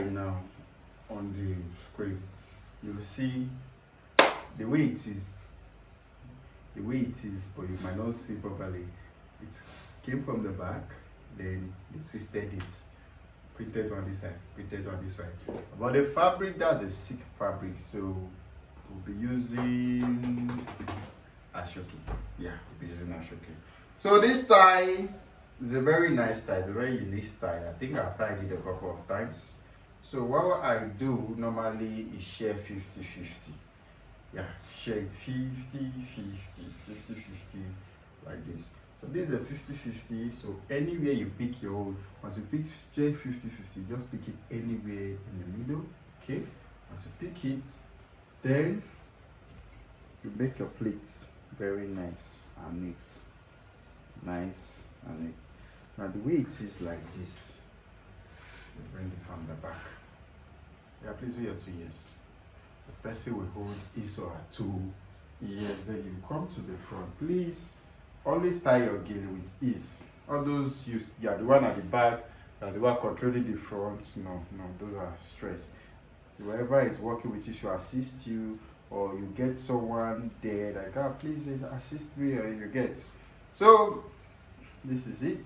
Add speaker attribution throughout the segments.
Speaker 1: side now on the screen, you will see the way it is. The way it is, but you might not see properly. It came from the back, then they twisted it, printed on this side, printed on this side. But the fabric, that's a silk fabric, so we'll be using ashoki. Yeah, we'll be using ashoki. So this tie is a very nice tie. It's a very unique style. I think I've tied it a couple of times. So what I do normally is share 50-50. Yeah, share it 50-50, like this. So this is a 50-50. So anywhere you pick your own, once you pick share 50-50, just pick it anywhere in the middle. Okay, once you pick it, then you make your pleats very nice and neat. Nice and neat. Now the way it is like this, you bring it from the back. Yeah, please do your 2 ears. The person will hold his or her 2 ears. Then you come to the front. Please always tie your gele with ease. All those you are the one at the back, you are the one controlling the front. No, those are stress. Whoever is working with you should assist you, or you get someone there like, ah, please assist me, or you get. So this is it.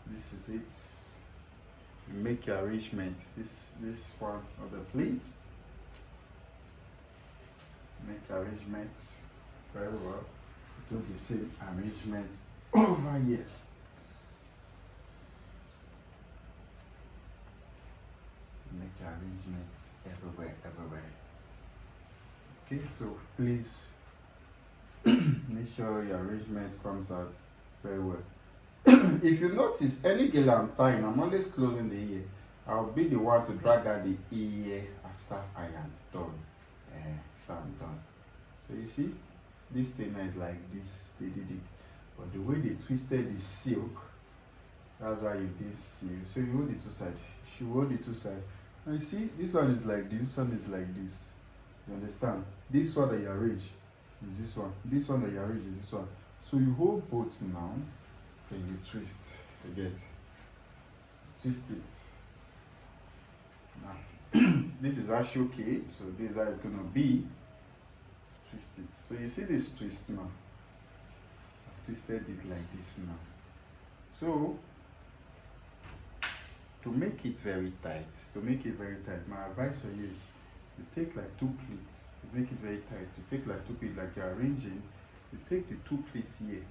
Speaker 1: This is it. You make your arrangement. This one of the pleats. Make arrangements very well. Do the same arrangement over here. Make arrangements everywhere. Okay, so please make sure your arrangement comes out very well. If you notice, any gele I'm tying, I'm always closing the ear. I'll be the one to drag out the ear after I am done. So you see, this thing is like this. They did it, but the way they twisted the silk, that's why you didn't see. So you hold the 2 sides. You hold the 2 sides. And you see, this one is like this. This one is like this. You understand? This one that you arrange is this one. This one that you arrange is this one. So you hold both now, then you twist. You get? Twist it. Now, this is actually okay. So this is how it's gonna be. Twist it. So you see this twist now. I've twisted it like this now. So to make it very tight, my advice for you is you take like 2 pleats. You make it very tight. You take like 2 pleats, like you're arranging. You take the 2 pleats here,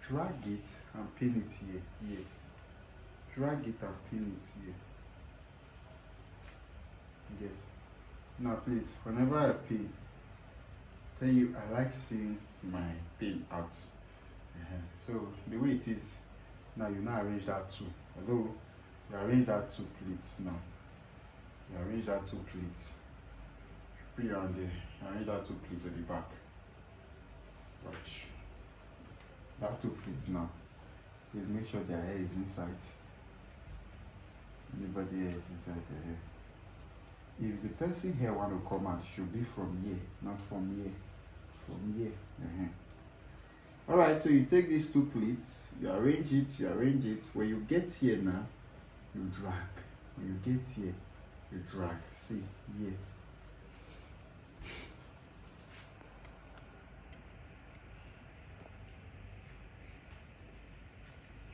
Speaker 1: drag it and pin it here. Drag it and pin it here. Okay. Now please, whenever I pin, tell you I like seeing my pin out. So the way it is now, you now arrange that 2. Although you arrange that 2 pleats now. You arrange that 2 pleats. Put it on there. You arrange that 2 pleats at the back. Watch. That 2 pleats now. Please make sure their hair is inside. Anybody hair is inside the hair. If the person hair want to come out, should be from here, not from here. From here. Alright, so you take these 2 pleats, you arrange it. When you get here now, you drag. When you get here, you drag. See, here.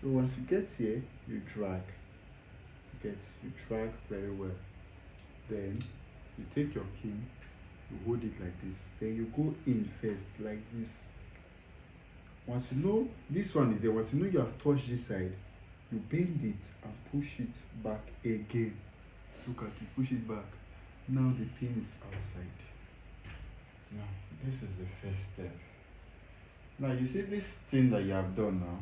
Speaker 1: So once you get here, you drag. You drag very well. Then you take your pin, you hold it like this. Then you go in first, like this. Once you know this one is there, once you know you have touched this side, you bend it and push it back again. Look at it, push it back. Now the pin is outside. Now this is the first step. Now you see this thing that you have done now.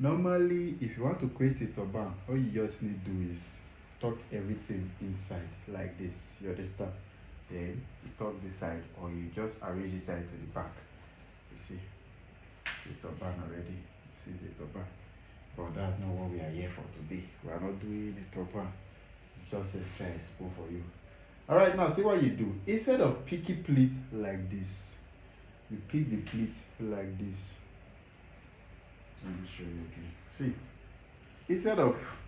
Speaker 1: Normally, if you want to create a turban, all you just need to do is tuck everything inside like this. You understand? Then you tuck this side, or you just arrange this side to the back. You see, it's a turban already. This is a turban. But that's not what we are here for today. We are not doing a turban. It's just extra expo for you. Alright, now see what you do. Instead of picking pleat like this, you pick the pleat like this. Let me show you again. See, instead of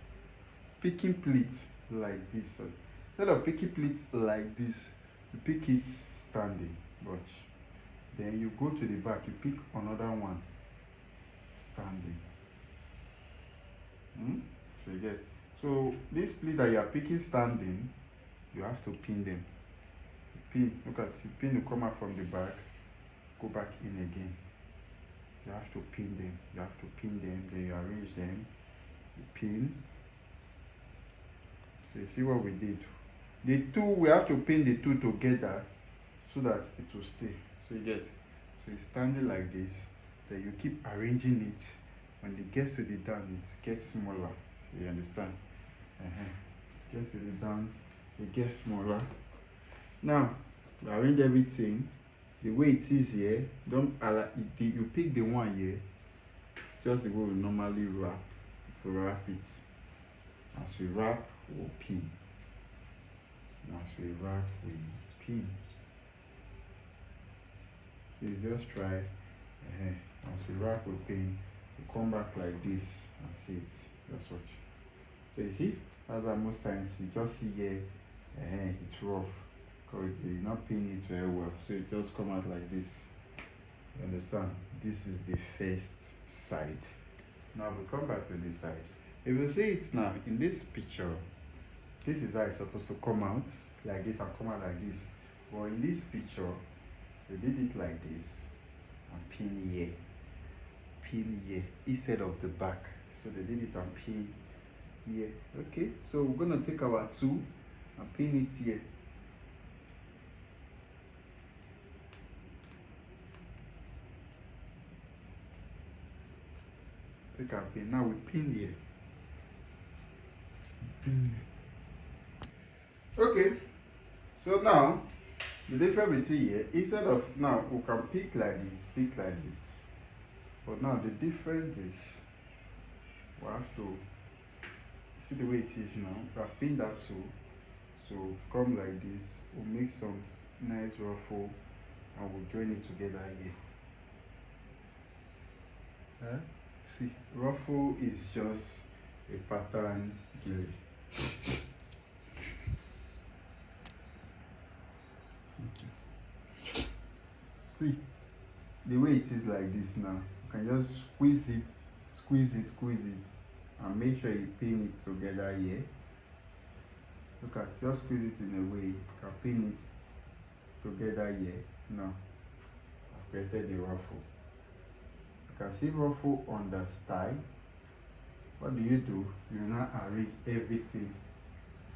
Speaker 1: picking pleat like this. So instead of picking pleats like this, you pick it standing. Watch. Then you go to the back, you pick another one standing. So you get. So this pleat that you are picking standing, you have to pin them. Pin. Look at you pin to come out from the back, go back in again. You have to pin them. You have to pin them. Then you arrange them. You pin. So you see what we did. The two, we have to pin the two together so that it will stay. So you get. So it's standing like this. Then you keep arranging it. When it gets to the down, it gets smaller. So you understand? Gets to the down, it gets smaller. Now, you arrange everything the way it is here. Don't allow it, you pick the one here, just the way we normally wrap. If we wrap it, as we wrap, we'll pin. And as we wrap, we pin. Please just try. As we wrap, we pin. We come back like this and see it. Just watch. So you see, that's why most times you just see here, it's rough because they did not pin it very well. So it just come out like this. You understand? This is the first side. Now we come back to this side. If you see it now in this picture, this is how it's supposed to come out like this and come out like this. But in this picture, they did it like this and pin here. Pin here instead of the back. So they did it and pin here. Okay, so we're gonna take our two and pin it here. Take our pin. Now we pin here. Okay, so now the difference between here, instead of now we can pick like this, but now the difference is we have to see the way it is now. We have pinned that too, so come like this. We'll make some nice ruffle and we'll join it together here. See, ruffle is just a pattern gele. See the way it is like this now. You can just squeeze it, and make sure you pin it together here. Look at, just squeeze it in a way you can pin it together here. Now I've created the ruffle. You can see ruffle on the style. What do? You now arrange everything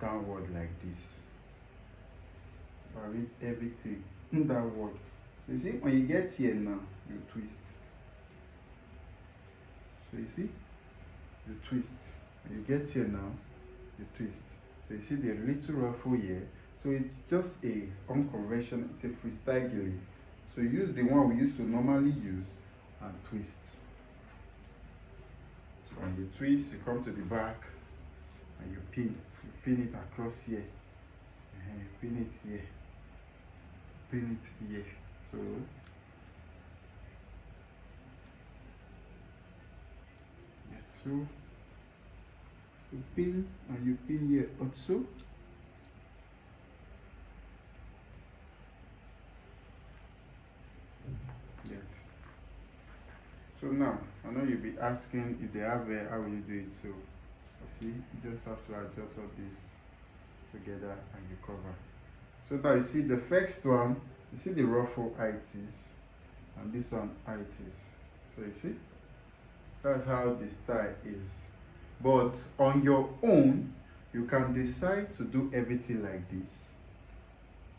Speaker 1: downward like this. Arrange everything downward. So you see, when you get here now, you twist. So you see, you twist. When you get here now, you twist. So you see the little ruffle here. So it's just a unconventional, it's a freestyle gele. So you use the one we used to normally use and twist. So when you twist, you come to the back and you pin it across here. Pin it here. Pin it here. So yeah, so you pin and you pin here also. Yes. So now I know you'll be asking if they have a, how will you do it? So see, you just have to adjust all this together and you cover. So now you see the first one, you see the ruffle how it is, and this one how it is. So you see, that's how the style is. But on your own, you can decide to do everything like this.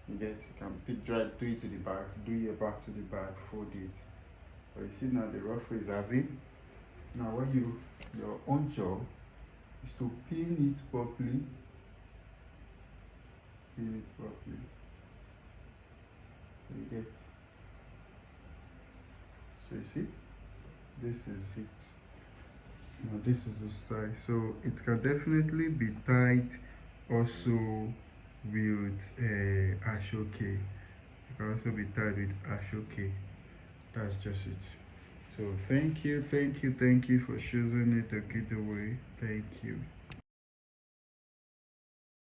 Speaker 1: You get, you can pick, do it to the back, do your back to the back, fold it. But you see now the ruffle is having. Now when your own job is to pin it properly. Pin it properly. You get. So you see, this is it. Now this is the style. So it can definitely be tied also with ashoke. It can also be tied with ashoke. That's just it. So thank you for choosing it to get away. Thank you.